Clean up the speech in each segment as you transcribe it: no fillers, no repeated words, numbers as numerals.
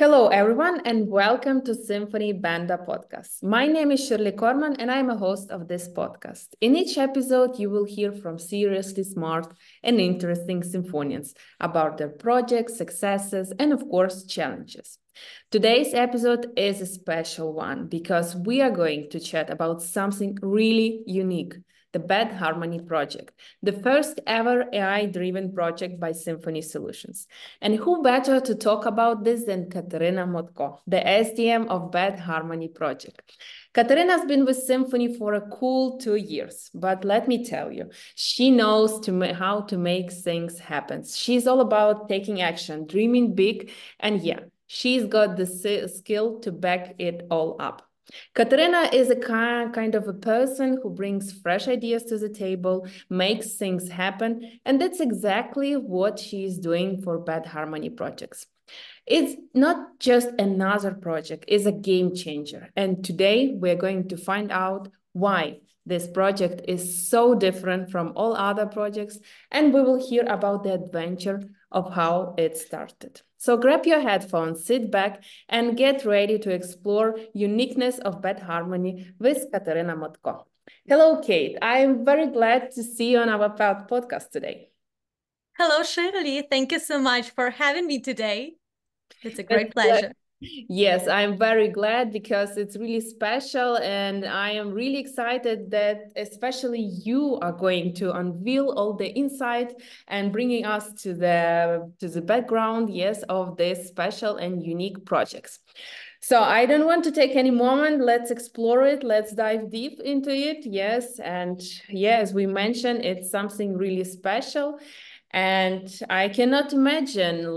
Hello, everyone, and welcome to Symphony Banda podcast. My name is Shirley Corman, and I'm a host of this podcast. In each episode, you will hear from seriously smart and interesting symphonians about their projects, successes, and of course, challenges. Today's episode is a special one because we are going to chat about something really unique. The BetHarmony project, the first ever AI-driven project by Symphony Solutions. And who better to talk about this than Kateryna Motko, the SDM of BetHarmony project. Kateryna's been with Symphony for a cool 2 years, but let me tell you, she knows how to make things happen. She's all about taking action, dreaming big, and yeah, she's got the skill to back it all up. Kateryna is a kind of a person who brings fresh ideas to the table, makes things happen, and that's exactly what she is doing for BetHarmony projects. It's not just another project, it's a game changer. And today we're going to find out why this project is so different from all other projects, and we will hear about the adventure of how it started. So grab your headphones, sit back, and get ready to explore uniqueness of BetHarmony with Kateryna Motko. Hello, Kate. I'm very glad to see you on our podcast today. Hello, Shirley. Thank you so much for having me today. It's a That's great pleasure. Yes, I'm very glad because it's really special, and I am really excited that especially you are going to unveil all the insight and bringing us to the background, yes, of this special and unique projects. So I don't want to take any moment. Let's explore it. Let's dive deep into it. Yes, and yeah, as we mentioned, it's something really special. And I cannot imagine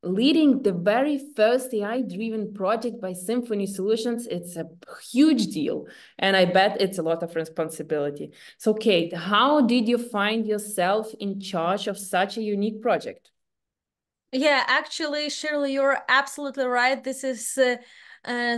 leading the very first AI-driven project by Symphony Solutions. It's a huge deal, and I bet it's a lot of responsibility. So, Kate, how did you find yourself in charge of such a unique project? Yeah, actually, Shirley, you're absolutely right. This is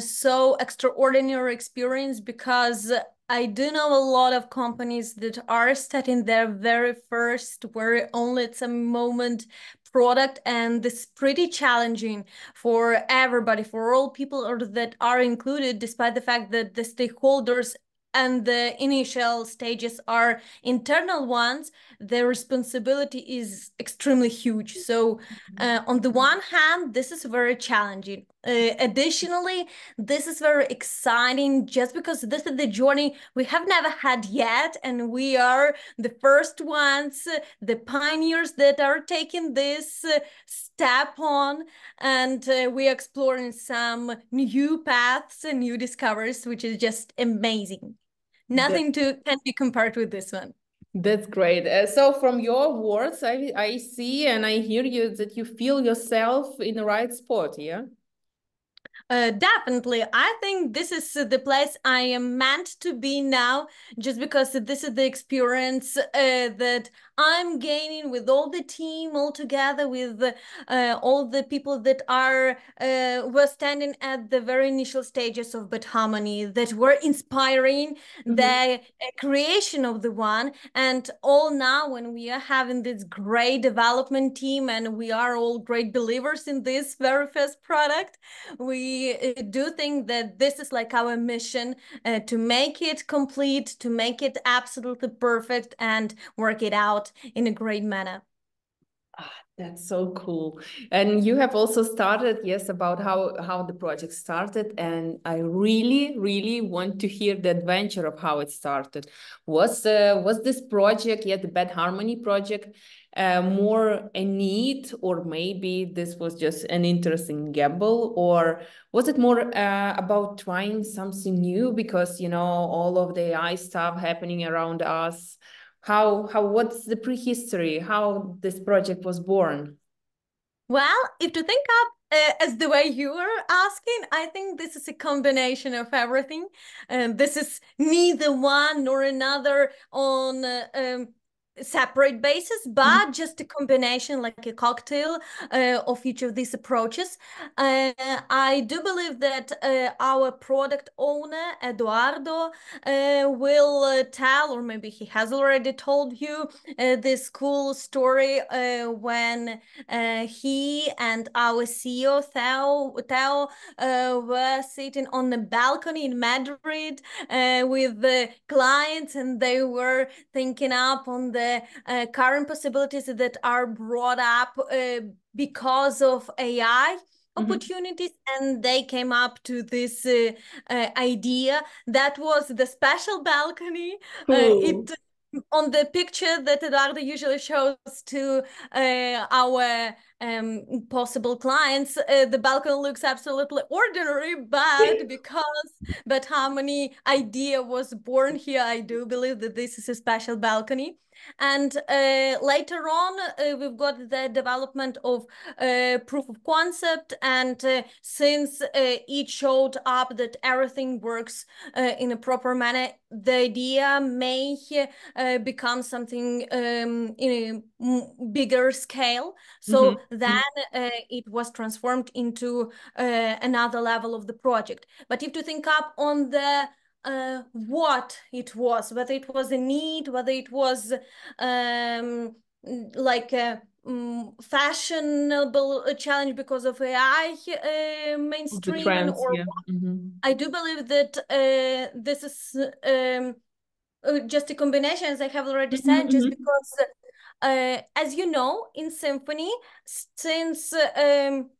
so extraordinary experience because I do know a lot of companies that are starting their very first, very only it's a moment product, and this is pretty challenging for everybody, for all people that are included, despite the fact that the stakeholders and the initial stages are internal ones, the responsibility is extremely huge. So on the one hand, this is very challenging. Additionally, this is very exciting just because this is the journey we have never had yet, and we are the first ones, the pioneers that are taking this step on, and we are exploring some new paths and new discoveries, which is just amazing. Nothing can be compared with this one. That's great. So from your words, I see and I hear you that you feel yourself in the right spot, yeah? Definitely. I think this is the place I am meant to be now, just because this is the experience that I'm gaining with all the team all together, with all the people that are were standing at the very initial stages of BetHarmony, that were inspiring the creation of the one, and all now when we are having this great development team and we are all great believers in this very first product, we do think that this is like our mission, to make it complete, to make it absolutely perfect and work it out in a great manner. That's so cool. And you have also started, yes, about how the project started. And I really, really want to hear the adventure of how it started. Was this project, yeah, the BetHarmony project, more a need, or maybe this was just an interesting gamble, or was it more about trying something new because, you know, all of the AI stuff happening around us? What's the prehistory, how this project was born? Well, if to think up as the way you are asking, I think this is a combination of everything. This is neither one nor another on separate basis, Mhm. but just a combination, like a cocktail of each of these approaches. I do believe that our product owner, Eduardo, will tell, or maybe he has already told you, this cool story when he and our CEO, Theo were sitting on the balcony in Madrid with the clients, and they were thinking up on the current possibilities that are brought up because of AI opportunities, and they came up to this idea that was the special balcony. Cool. It On the picture that Eduardo usually shows to our possible clients, the balcony looks absolutely ordinary, but because BetHarmony idea was born here, I do believe that this is a special balcony. And later on, we've got the development of proof of concept. And since it showed up that everything works in a proper manner, the idea may become something in a bigger scale. So then it was transformed into another level of the project. But if you think up on the what it was, whether it was a need, whether it was like a fashionable challenge because of AI Of the mainstreaming, trends, or yeah. I do believe that this is just a combination, as I have already said, just because, as you know, in Symphony, since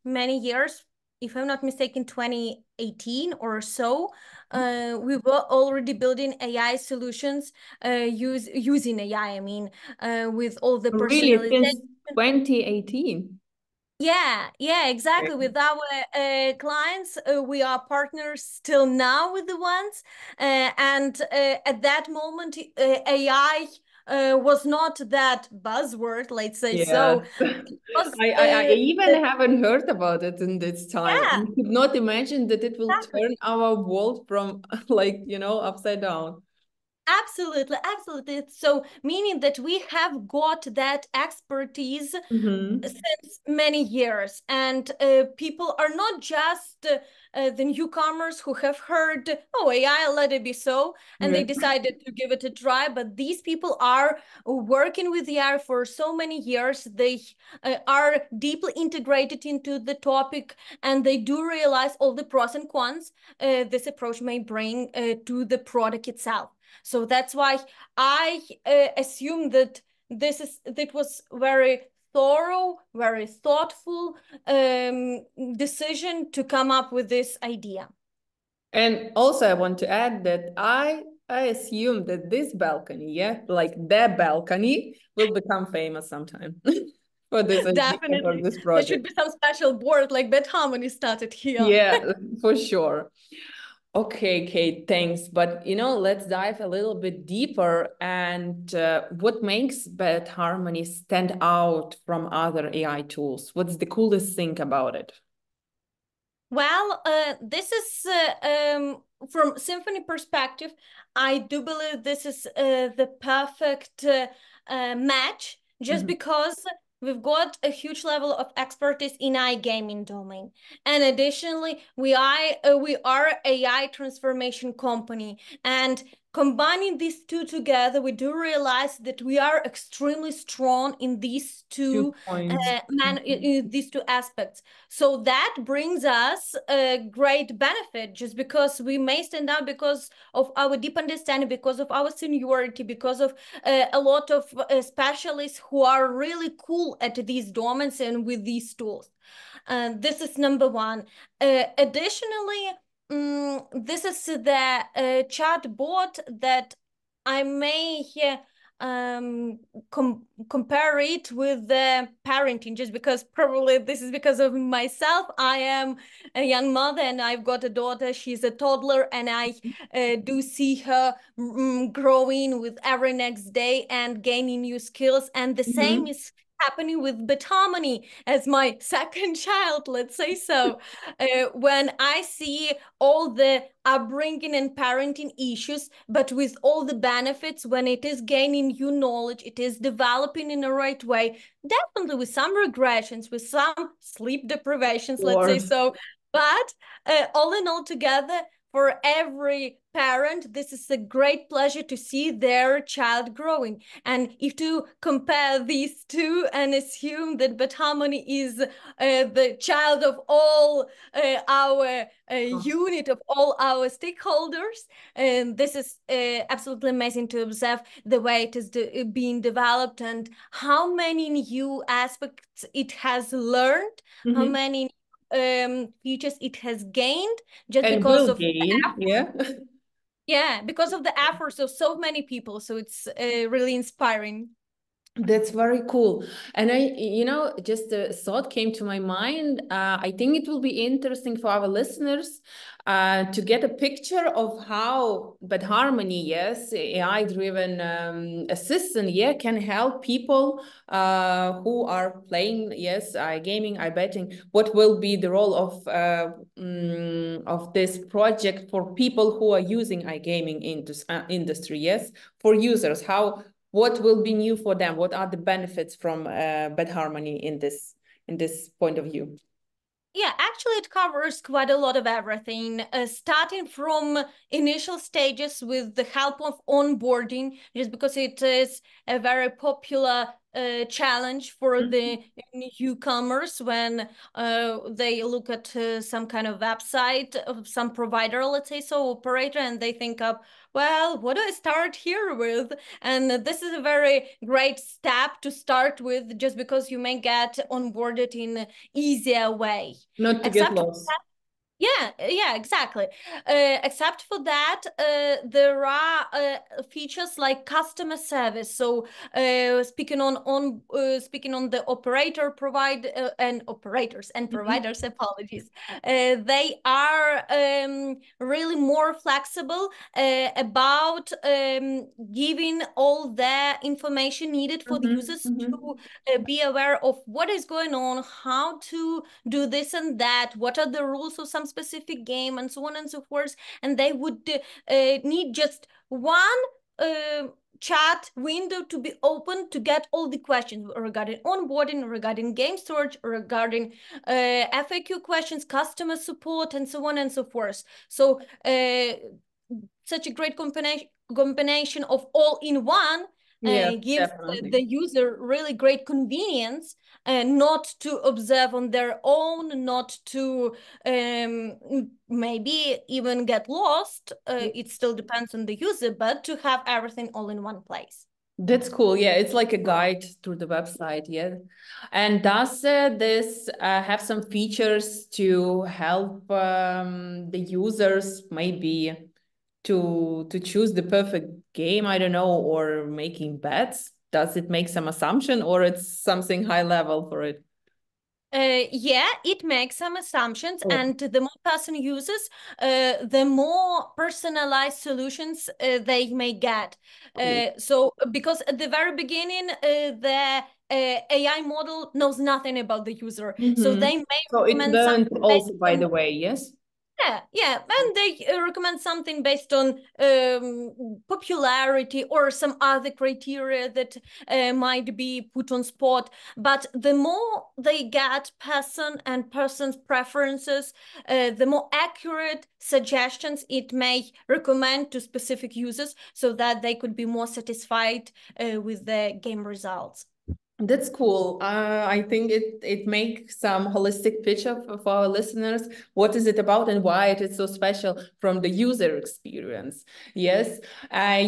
many years, if I'm not mistaken, 2018 or so, we were already building AI solutions using AI, I mean, with all the Really, since personalization. 2018. Yeah, exactly. Okay. With our clients, we are partners still now with the ones. And at that moment, AI was not that buzzword, let's say Yeah. so. It was, I even haven't heard about it in this time. yeah. I could not imagine that it will Exactly. turn our world from like, upside down. Absolutely, absolutely. So, meaning that we have got that expertise since many years, and people are not just the newcomers who have heard, oh, AI, let it be so, and Yeah. they decided to give it a try. But these people are working with AI for so many years. They are deeply integrated into the topic, and they do realize all the pros and cons this approach may bring to the product itself. So that's why I assume that that was very thorough, very thoughtful decision to come up with this idea. And also I want to add that I assume that this balcony, yeah, like the balcony will become famous sometime for this idea, for Definitely. this There should project. be some special board like BetHarmony started here. Yeah, for sure. Okay, Kate, thanks. But let's dive a little bit deeper. And what makes BetHarmony stand out from other AI tools? What's the coolest thing about it? Well, this is from Symphony perspective, I do believe this is the perfect match, just Mhm. because we've got a huge level of expertise in iGaming domain. And additionally, we are AI transformation company. And combining these two together, we do realize that we are extremely strong in these 2 two points. Mhm. these two aspects. So that brings us a great benefit, just because we may stand out because of our deep understanding, because of our seniority, because of a lot of specialists who are really cool at these domains and with these tools. This is number one. Additionally, this is the chat bot that I may compare it with the parenting, just because probably this is because of myself. I am a young mother and I've got a daughter. She's a toddler, and I do see her growing with every next day and gaining new skills. And the same Mhm. is happening with BetHarmony as my second child, let's say so. When I see all the upbringing and parenting issues, but with all the benefits, when it is gaining new knowledge, it is developing in the right way, definitely with some regressions, with some sleep deprivations, let's say so. But all in all together, for every parent, this is a great pleasure to see their child growing. And if to compare these two and assume that BetHarmony is the child of all our unit of all our stakeholders, and this is absolutely amazing to observe the way it is being developed and how many new aspects it has learned, how many features it has gained just And because will of gain, yeah. yeah, because of the efforts of so many people. So it's really inspiring. That's very cool. And just a thought came to my mind. I think it will be interesting for our listeners to get a picture of how Bad Harmony, yes, AI-driven assistant, yeah, can help people who are playing, yes, gaming, betting. What will be the role of this project for people who are using iGaming industry, yes, for users, what will be new for them? What are the benefits from Bad Harmony in this point of view? Yeah, actually, it covers quite a lot of everything, starting from initial stages with the help of onboarding, just because it is a very popular challenge for the newcomers when they look at some kind of website of some provider, let's say so, operator, and they think of, well, what do I start here with? And this is a very great step to start with, just because you may get onboarded in an easier way. Not to get lost. Yeah, exactly. Except for that, there are features like customer service. So, speaking on the operator provide and operators and providers, apologies. They are really more flexible about giving all the information needed for the users to be aware of what is going on, how to do this and that, what are the rules of some specific game, and so on and so forth. And they would need just one chat window to be open to get all the questions regarding onboarding, regarding game storage, regarding FAQ questions, customer support, and so on and so forth. So such a great combination of all in one gives the user really great convenience, not to observe on their own, not to maybe even get lost. It still depends on the user, but to have everything all in one place. That's cool. Yeah, it's like a guide through the website. Yeah. And does this have some features to help the users maybe to choose the perfect game? I don't know, or making bets? Does it make some assumption, or it's something high level for it? Yeah, it makes some assumptions, and the more person uses, the more personalized solutions they may get. So, because at the very beginning, the AI model knows nothing about the user, so they may So it recommend learned something also, based by on the way, yes? yeah, and they recommend something based on popularity or some other criteria that might be put on spot. But the more they get person's preferences, the more accurate suggestions it may recommend to specific users, so that they could be more satisfied with the game results. That's cool. I think it makes some holistic picture for our listeners. What is it about and why it is so special from the user experience? Yes,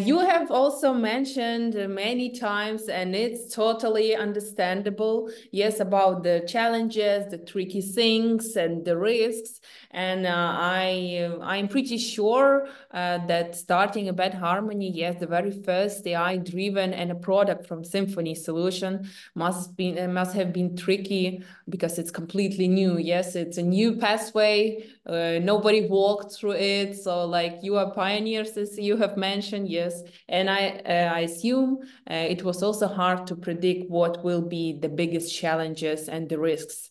you have also mentioned many times, and it's totally understandable. Yes, about the challenges, the tricky things, and the risks. And I'm pretty sure that starting a Bad Harmony, yes, the very first AI-driven and a product from Symphony Solution. must have been tricky because it's completely new. Yes, it's a new pathway. Nobody walked through it. So like you are pioneers, as you have mentioned. Yes, and I assume it was also hard to predict what will be the biggest challenges and the risks.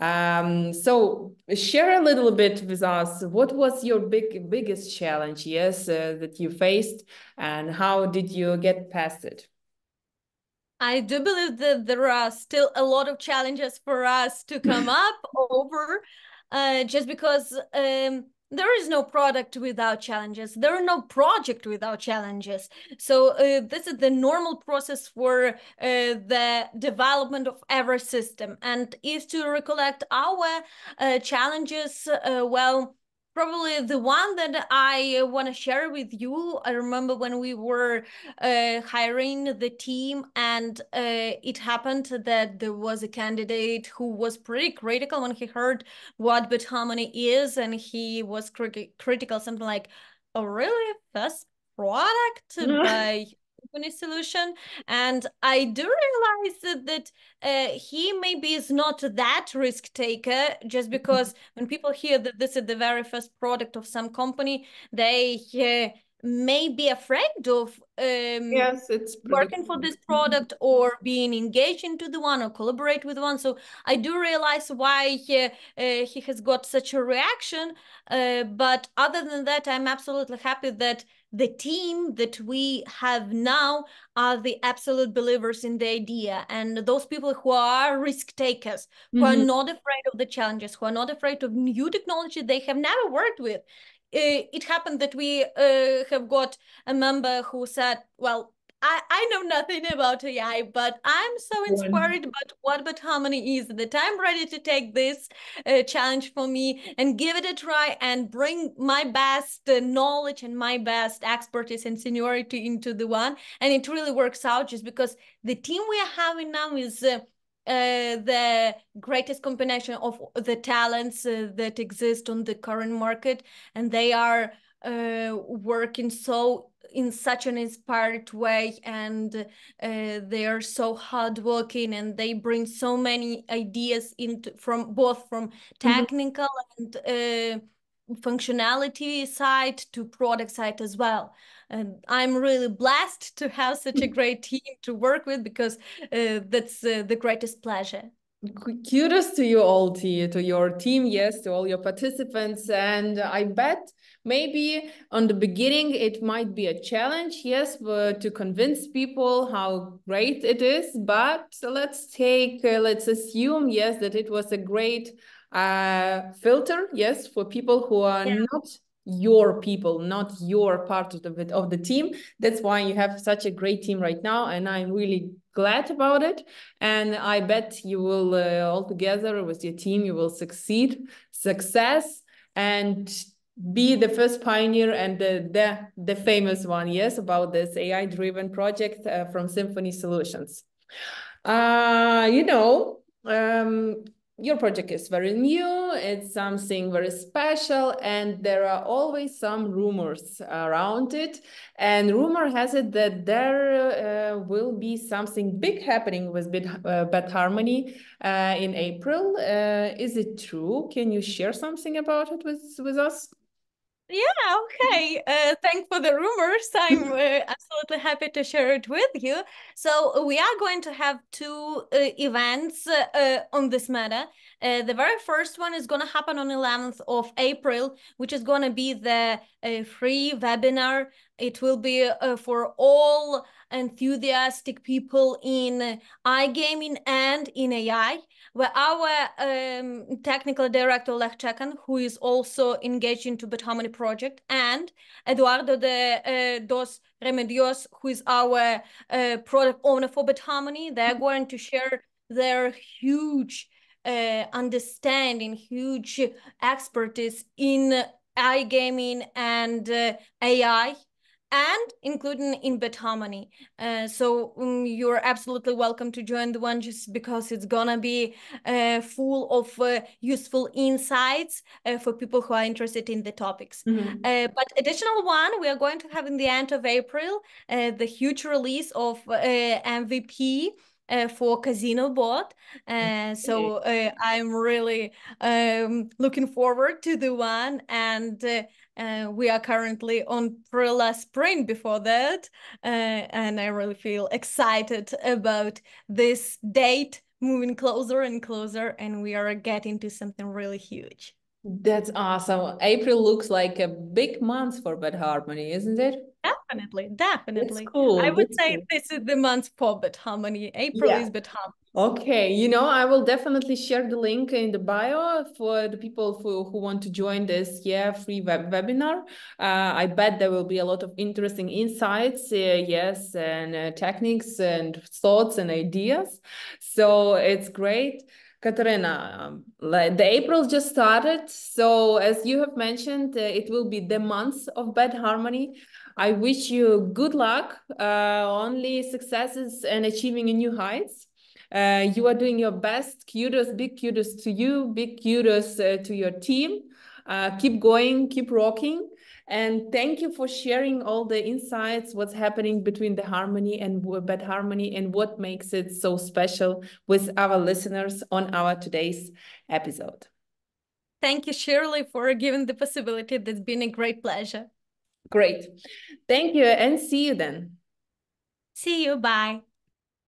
So share a little bit with us. What was your biggest challenge, yes, that you faced, and how did you get past it? I do believe that there are still a lot of challenges for us to come up over, just because there is no product without challenges. There are no project without challenges. So this is the normal process for the development of every system. And if to recollect our challenges, well, probably the one that I want to share with you, I remember when we were hiring the team, and it happened that there was a candidate who was pretty critical when he heard what BetHarmony is, and he was critical, something like, "Oh, really? First product by Symphony Solution?" And I do realize that he maybe is not that risk taker, just because when people hear that this is the very first product of some company, they may be afraid of Yes, it's working for this product or being engaged into the one or collaborate with one. So I do realize why he has got such a reaction. But other than that, I'm absolutely happy that the team that we have now are the absolute believers in the idea. And those people who are risk takers, who are not afraid of the challenges, who are not afraid of new technology they have never worked with. It happened that we have got a member who said, well, I know nothing about AI, but I'm so inspired about what BetHarmony is that I'm ready to take this challenge for me and give it a try and bring my best knowledge and my best expertise and seniority into the one. And it really works out, just because the team we are having now is the greatest combination of the talents that exist on the current market, and they are working in such an inspired way, and they are so hardworking, and they bring so many ideas into from technical and functionality side to product side as well. And I'm really blessed to have such a great team to work with, because that's the greatest pleasure. Kudos to you all, to your team, yes, to all your participants. And I bet maybe on the beginning it might be a challenge, yes, but to convince people how great it is. But let's assume, yes, that it was a great filter, yes, for people who are not your people, not your part of the team. That's why you have such a great team right now, and I'm really glad about it. And I bet you will all together with your team, you will success, and be the first pioneer and the famous one, yes, about this AI-driven project from Symphony Solutions. You know, your project is very new, it's something very special, and there are always some rumors around it. And rumor has it that there will be something big happening with BetHarmony in April. Is it true? Can you share something about it with us? Yeah, okay. Thanks for the rumors. I'm absolutely happy to share it with you. So we are going to have two events on this matter. The very first one is going to happen on 11th of April, which is going to be the free webinar. It will be for all enthusiastic people in iGaming and in AI, where our technical director, Oleg Chekan, who is also engaged into BetHarmony project, and Eduardo dos Remedios, who is our product owner for BetHarmony, they're going to share their huge understanding, huge expertise in iGaming and AI, and including in BetHarmony. So you're absolutely welcome to join the one, just because it's gonna be full of useful insights for people who are interested in the topics. But additional one, we are going to have in the end of April the huge release of MVP for Casino Bot. So I'm really looking forward to the one, and we are currently on pre-last sprint before that, and I really feel excited about this date moving closer and closer, and we are getting to something really huge. That's awesome. April looks like a big month for BetHarmony, isn't it? Definitely, That's definitely. I cool. would That's say cool. this is the month for BetHarmony. April Yeah. is BetHarmony. Okay, I will definitely share the link in the bio for the people who want to join this free webinar. I bet there will be a lot of interesting insights, yes, and techniques and thoughts and ideas. So it's great. Kateryna, the April just started. So as you have mentioned, it will be the month of Bad Harmony. I wish you good luck, only successes and achieving new heights. You are doing your best. Kudos, big kudos to you. Big kudos to your team. Keep going, keep rocking. And thank you for sharing all the insights, what's happening between the harmony and bad harmony, and what makes it so special with our listeners on our today's episode. Thank you, Shirley, for giving the possibility. That's been a great pleasure. Great. Thank you, and see you then. See you. Bye.